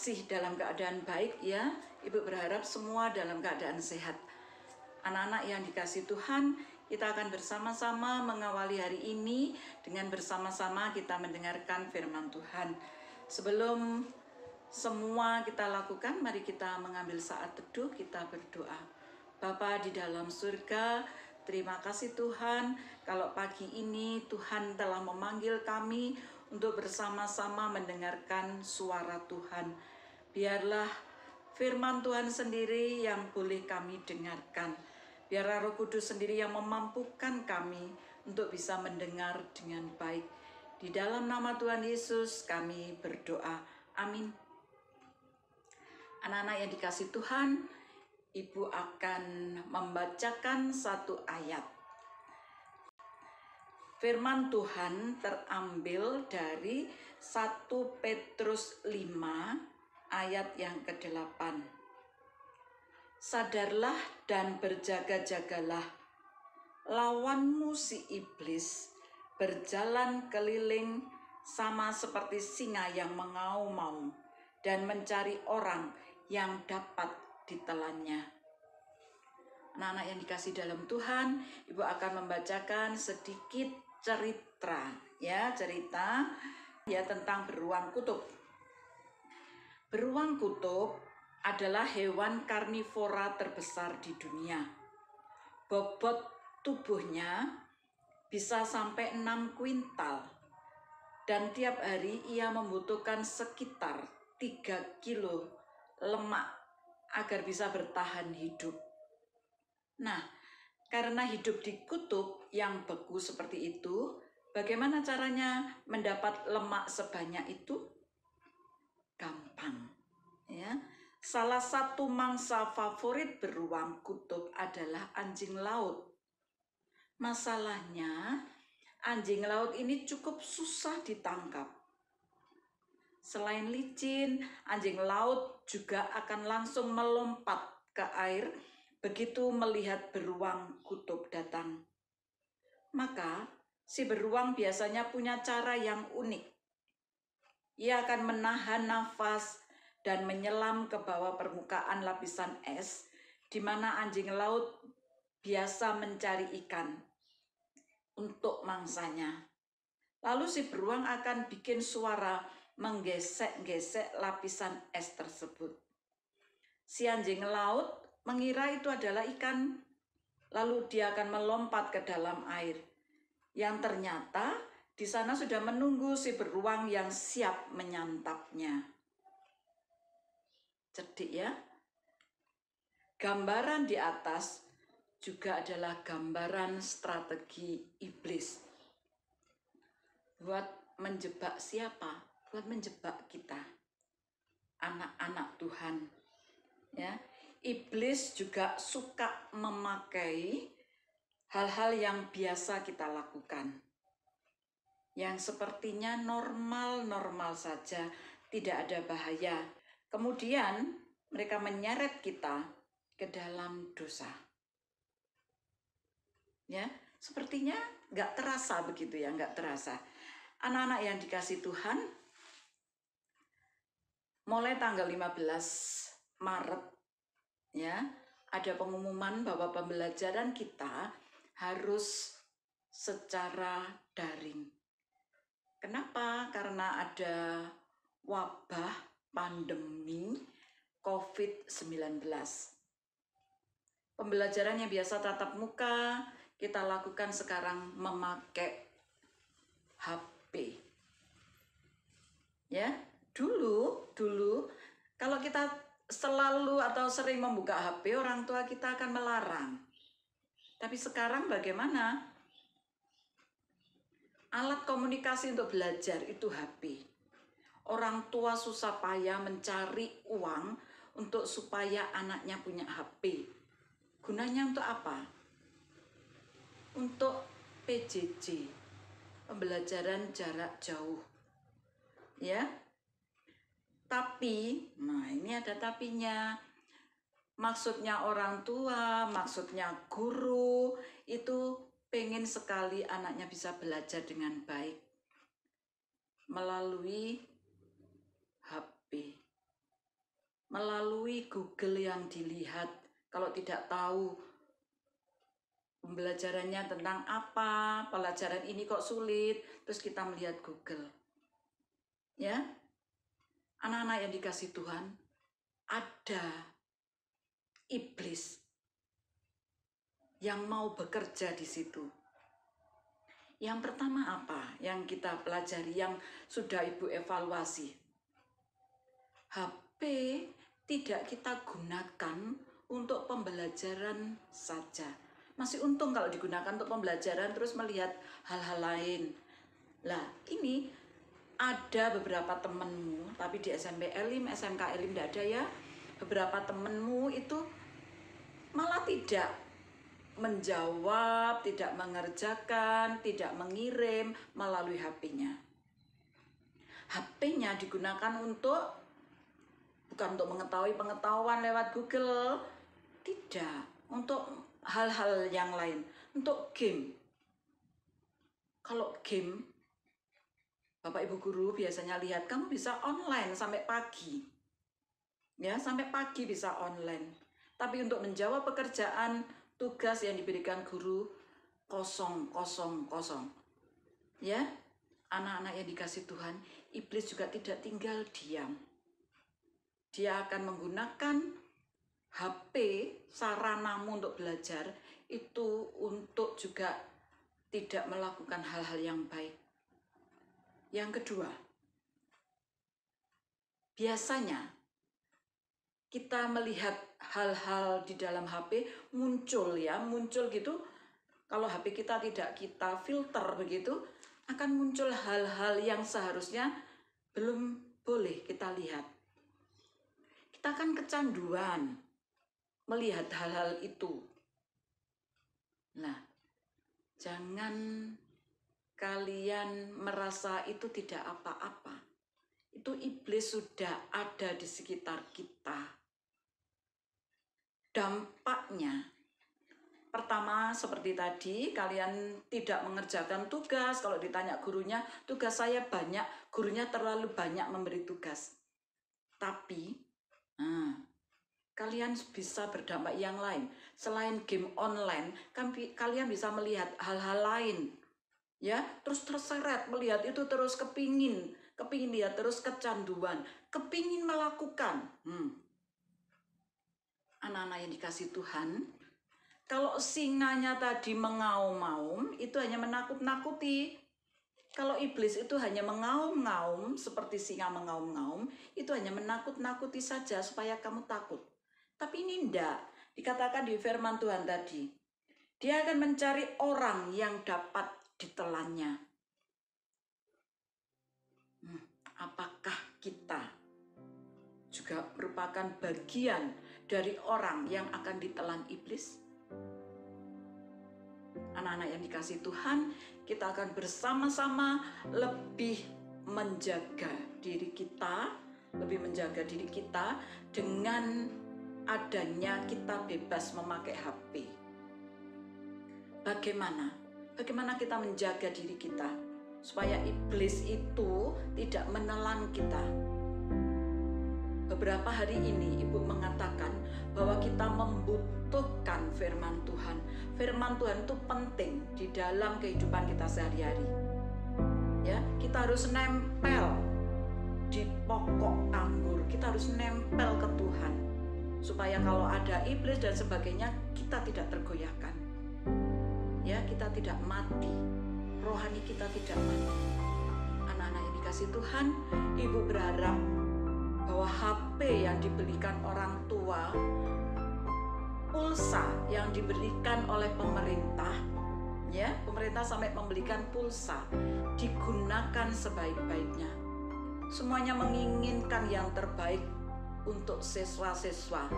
masih dalam keadaan baik ya. Ibu berharap semua dalam keadaan sehat. Anak-anak yang dikasihi Tuhan, kita akan bersama-sama mengawali hari ini dengan bersama-sama kita mendengarkan firman Tuhan. Sebelum semua kita lakukan, mari kita mengambil saat teduh, kita berdoa. Bapa di dalam surga, terima kasih Tuhan, kalau pagi ini Tuhan telah memanggil kami untuk bersama-sama mendengarkan suara Tuhan. Biarlah firman Tuhan sendiri yang boleh kami dengarkan. Biarlah Roh Kudus sendiri yang memampukan kami untuk bisa mendengar dengan baik. Di dalam nama Tuhan Yesus kami berdoa. Amin. Anak-anak yang dikasihi Tuhan, Ibu akan membacakan satu ayat. Firman Tuhan terambil dari 1 Petrus 5 ayat yang ke-8. Sadarlah dan berjaga-jagalah. Lawanmu si iblis berjalan keliling sama seperti singa yang mengaum-ngaum dan mencari orang yang dapat ditelannya. Anak-anak yang dikasihi dalam Tuhan, Ibu akan membacakan sedikit cerita tentang beruang kutub. Beruang kutub adalah hewan karnivora terbesar di dunia. Bobot tubuhnya bisa sampai 6 kuintal dan tiap hari ia membutuhkan sekitar 3 kilo lemak agar bisa bertahan hidup. Nah, karena hidup di kutub yang beku seperti itu, bagaimana caranya mendapat lemak sebanyak itu? Gampang, ya. Salah satu mangsa favorit beruang kutub adalah anjing laut. Masalahnya, anjing laut ini cukup susah ditangkap. Selain licin, anjing laut juga akan langsung melompat ke air begitu melihat beruang kutub datang. Maka, si beruang biasanya punya cara yang unik. Ia akan menahan nafas dan menyelam ke bawah permukaan lapisan es, di mana anjing laut biasa mencari ikan untuk mangsanya. Lalu si beruang akan bikin suara menggesek-gesek lapisan es tersebut. Si anjing laut mengira itu adalah ikan, lalu dia akan melompat ke dalam air. Yang ternyata di sana sudah menunggu si beruang yang siap menyantapnya. Cerdik ya? Gambaran di atas juga adalah gambaran strategi iblis. Buat menjebak siapa? Buat menjebak kita, anak-anak Tuhan. Ya, iblis juga suka memakai hal-hal yang biasa kita lakukan, yang sepertinya normal-normal saja, tidak ada bahaya. Kemudian mereka menyeret kita ke dalam dosa. Ya, sepertinya nggak terasa begitu ya, nggak terasa. Anak-anak yang dikasihi Tuhan, mulai tanggal 15 Maret ya, ada pengumuman bahwa pembelajaran kita harus secara daring. Kenapa? Karena ada wabah pandemi COVID-19. Pembelajaran yang biasa tatap muka, kita lakukan sekarang memakai HP. Ya, dulu kalau kita selalu atau sering membuka HP, orang tua kita akan melarang. Tapi sekarang bagaimana? Alat komunikasi untuk belajar itu HP. Orang tua susah payah mencari uang untuk supaya anaknya punya HP. Gunanya untuk apa? Untuk PJJ, pembelajaran jarak jauh. Ya. Tapi, nah ini ada tapinya. Maksudnya orang tua, maksudnya guru, itu pengen sekali anaknya bisa belajar dengan baik melalui HP. melalui Google yang dilihat. Kalau tidak tahu pembelajarannya tentang apa, pelajaran ini kok sulit, terus kita melihat Google. Ya, anak-anak yang dikasih Tuhan, ada iblis yang mau bekerja di situ. Yang pertama apa yang kita pelajari, yang sudah Ibu evaluasi? HP tidak kita gunakan untuk pembelajaran saja. Masih untung kalau digunakan untuk pembelajaran terus melihat hal-hal lain. Lah, ini ada beberapa temenmu, tapi di SMP Elim, SMK Elim tidak ada ya. Beberapa temenmu itu malah tidak menjawab, tidak mengerjakan, tidak mengirim melalui HP-nya. HP-nya digunakan bukan untuk mengetahui pengetahuan lewat Google, tidak, untuk hal-hal yang lain, untuk game. Kalau game, Bapak Ibu guru biasanya lihat kamu bisa online sampai pagi. Ya, sampai pagi bisa online. Tapi untuk menjawab pekerjaan, tugas yang diberikan guru kosong. Ya, anak-anak yang dikasih Tuhan, iblis juga tidak tinggal diam. Dia akan menggunakan HP, saranamu untuk belajar, itu untuk juga tidak melakukan hal-hal yang baik. Yang kedua, biasanya kita melihat hal-hal di dalam HP muncul gitu. Kalau HP kita tidak kita filter begitu, akan muncul hal-hal yang seharusnya belum boleh kita lihat. Kita akan kecanduan melihat hal-hal itu. Nah, jangan kalian merasa itu tidak apa-apa. Itu iblis sudah ada di sekitar kita. Dampaknya, pertama seperti tadi, kalian tidak mengerjakan tugas. Kalau ditanya gurunya, tugas saya banyak, gurunya terlalu banyak memberi tugas. Tapi, kalian bisa berdampak yang lain. Selain game online, kalian bisa melihat hal-hal lain. Ya, terus terseret melihat itu, terus kepingin lihat, terus kecanduan, kepingin melakukan. Anak-anak yang dikasih Tuhan, kalau singanya tadi mengaum-ngaum, itu hanya menakut-nakuti. Kalau iblis itu hanya mengaum-ngaum, seperti singa mengaum-ngaum, itu hanya menakut-nakuti saja supaya kamu takut. Tapi ini enggak, dikatakan di firman Tuhan tadi. Dia akan mencari orang yang dapat ditelannya. Apakah kita juga merupakan bagian dari orang yang akan ditelan iblis? Anak-anak yang dikasih Tuhan, kita akan bersama-sama lebih menjaga diri kita, dengan adanya kita bebas memakai HP. Bagaimana kita menjaga diri kita supaya iblis itu tidak menelan kita? Beberapa hari ini Ibu mengatakan bahwa kita membutuhkan firman Tuhan. Firman Tuhan itu penting di dalam kehidupan kita sehari-hari. Ya, kita harus nempel di pokok anggur. Kita harus nempel ke Tuhan supaya kalau ada iblis dan sebagainya kita tidak tergoyahkan. Ya, kita tidak mati. Rohani kita tidak mati. Anak-anak yang dikasih Tuhan, Ibu berharap bahwa HP yang dibelikan orang tua, pulsa yang diberikan oleh pemerintah, ya, pemerintah sampai membelikan pulsa, digunakan sebaik-baiknya. Semuanya menginginkan yang terbaik untuk siswa-siswa.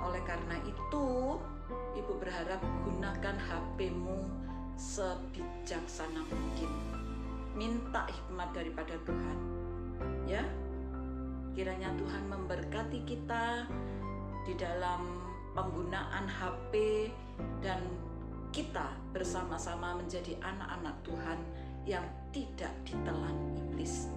Oleh karena itu, Ibu berharap gunakan HP-mu sebijaksana mungkin. Minta hikmat daripada Tuhan. Ya, kiranya Tuhan memberkati kita di dalam penggunaan HP dan kita bersama-sama menjadi anak-anak Tuhan yang tidak ditelan iblis.